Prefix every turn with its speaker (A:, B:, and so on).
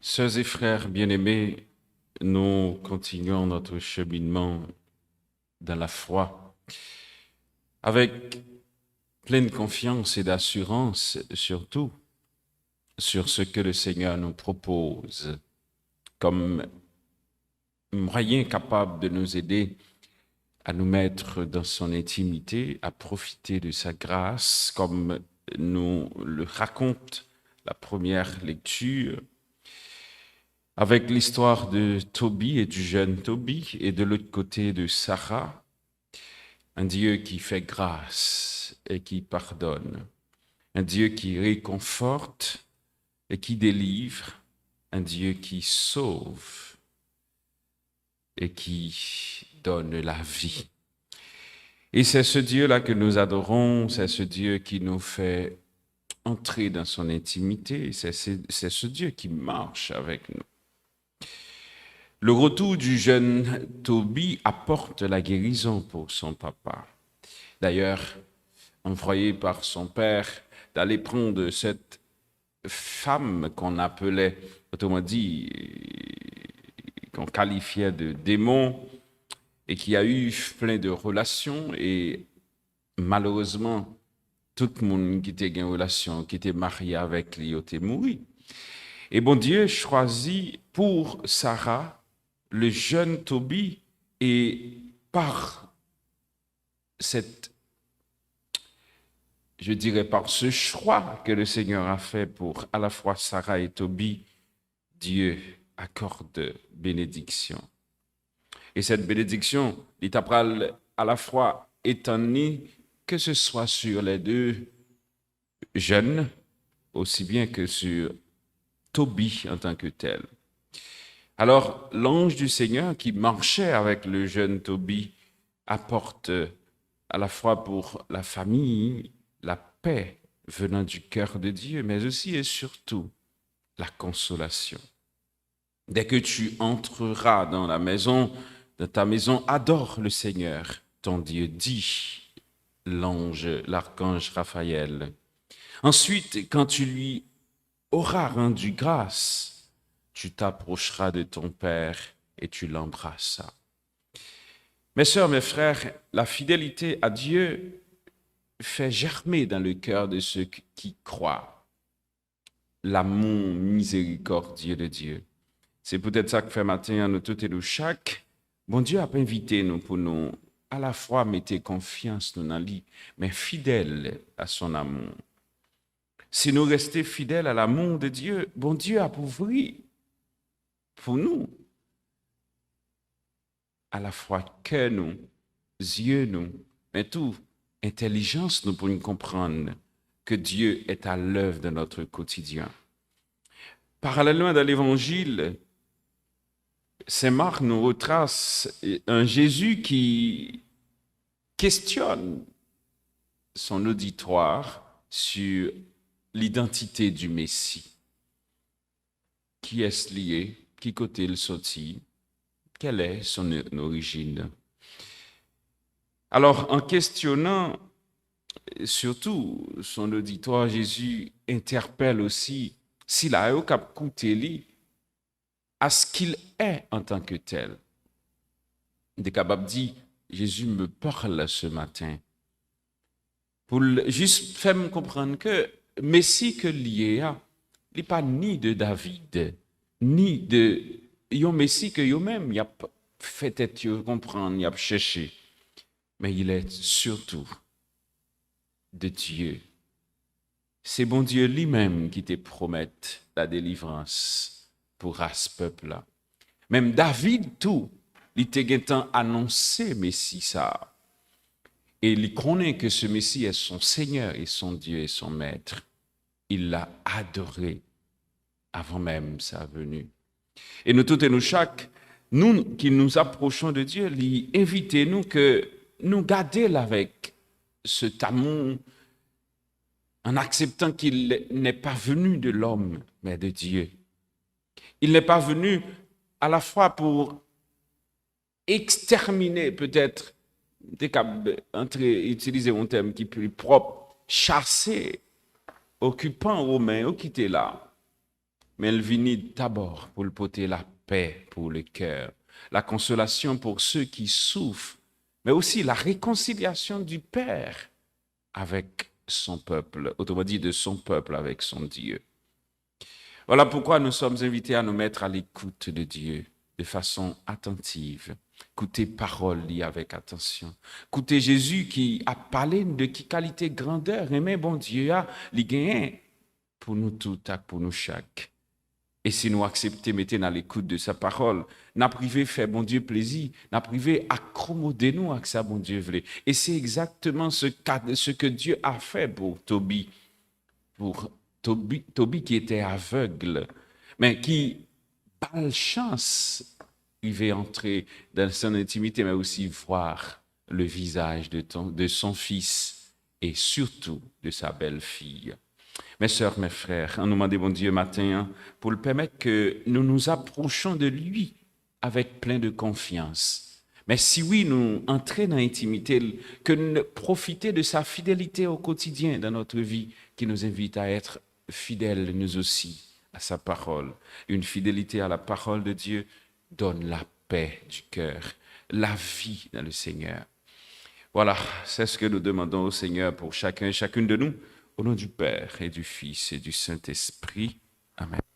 A: Sœurs et frères bien-aimés, nous continuons notre cheminement dans la foi avec pleine confiance et d'assurance surtout sur ce que le Seigneur nous propose comme moyen capable de nous aider à nous mettre dans son intimité, à profiter de sa grâce, comme nous le raconte la première lecture, avec l'histoire de Tobie et du jeune Tobie, et de l'autre côté de Sarah, un Dieu qui fait grâce et qui pardonne, un Dieu qui réconforte et qui délivre, un Dieu qui sauve et qui donne la vie. Et c'est ce Dieu-là que nous adorons, c'est ce Dieu qui nous fait entrer dans son intimité, c'est ce Dieu qui marche avec nous. Le retour du jeune Tobie apporte la guérison pour son papa. D'ailleurs, envoyé par son père d'aller prendre cette femme qu'on appelait, autrement dit, qu'on qualifiait de démon, et qui a eu plein de relations, et malheureusement, tout le monde qui était en relation, qui était marié avec lui, était mort. Et bon Dieu choisit pour Sarah le jeune Tobie, et par cette, je dirais, par ce choix que le Seigneur a fait pour à la fois Sarah et Tobie, Dieu accorde bénédiction. Et cette bénédiction, il t'apprend à la fois étonnée, que ce soit sur les deux jeunes, aussi bien que sur Tobie en tant que tel. Alors, l'ange du Seigneur qui marchait avec le jeune Tobie apporte à la fois pour la famille la paix venant du cœur de Dieu, mais aussi et surtout la consolation. Dès que tu entreras dans la maison, dans ta maison, adore le Seigneur, ton Dieu, dit l'ange, l'archange Raphaël. Ensuite, quand tu lui auras rendu grâce, tu t'approcheras de ton Père et tu l'embrasseras. Mes sœurs, mes frères, la fidélité à Dieu fait germer dans le cœur de ceux qui croient l'amour miséricordieux de Dieu. C'est peut-être ça que fait matin, nous tous et nous chaque. Bon Dieu a invité nous pour nous à la fois mettre confiance nous dans lui, mais fidèles à son amour. Si nous restons fidèles à l'amour de Dieu, bon Dieu a ouvert pour nous à la fois cœur nous, yeux nous, mais tout, intelligence nous pour nous comprendre que Dieu est à l'œuvre de notre quotidien. Parallèlement dans l'Évangile, Saint Marc nous retrace un Jésus qui questionne son auditoire sur l'identité du Messie. Qui est-ce lié? Qui côté le sorti? Quelle est son origine? Alors, en questionnant surtout son auditoire, Jésus interpelle aussi s'il a eu cap coûter à ce qu'il est en tant que tel. Des capables dit, Jésus me parle ce matin pour juste faire me comprendre que Messie que lié a, il n'est pas ni de David, ni de yon Messie que yo même il a fait être comprendre, il a cherché, mais il est surtout de Dieu. C'est bon Dieu lui-même qui te promet la délivrance pour ce peuple-là. Même David, tout, il t'a annoncé Messie ça. Et il connaît que ce Messie est son Seigneur et son Dieu et son Maître. Il l'a adoré avant même sa venue. Et nous tous et nous chaque, nous qui nous approchons de Dieu, lui invitez-nous que nous gardions avec cet amour en acceptant qu'il n'est pas venu de l'homme, mais de Dieu. Il n'est pas venu à la fois pour exterminer peut-être, utiliser un terme qui est plus propre, chasser, occupants romains, qui étaient là. mais elle venait d'abord pour porter la paix pour le cœur, la consolation pour ceux qui souffrent, mais aussi la réconciliation du Père avec son peuple, autrement dit de son peuple avec son Dieu. Voilà pourquoi nous sommes invités à nous mettre à l'écoute de Dieu de façon attentive. Écoutez parole liée avec attention. Écoutez Jésus qui a parlé de qui qualité grandeur, mais bon Dieu a gagné pour nous tous, pour nous chaque. Et si nous acceptons, mettez dans l'écoute de sa parole, n'a privé fait bon Dieu plaisir, n'a privé accommoder nous avec ça bon Dieu voulait. Et c'est exactement ce que Dieu a fait pour Tobie qui était aveugle, mais qui, par chance, il va entrer dans son intimité, mais aussi voir le visage de son fils et surtout de sa belle-fille. Mes sœurs, mes frères, on nous demande, bon Dieu, matin, pour le permettre que nous nous approchons de lui avec plein de confiance. Mais si oui, nous entrons dans l'intimité, que nous profiter de sa fidélité au quotidien dans notre vie, qui nous invite à être fidèles, nous aussi, à sa parole. Une fidélité à la parole de Dieu donne la paix du cœur, la vie dans le Seigneur. Voilà, c'est ce que nous demandons au Seigneur pour chacun et chacune de nous. Au nom du Père et du Fils et du Saint-Esprit. Amen.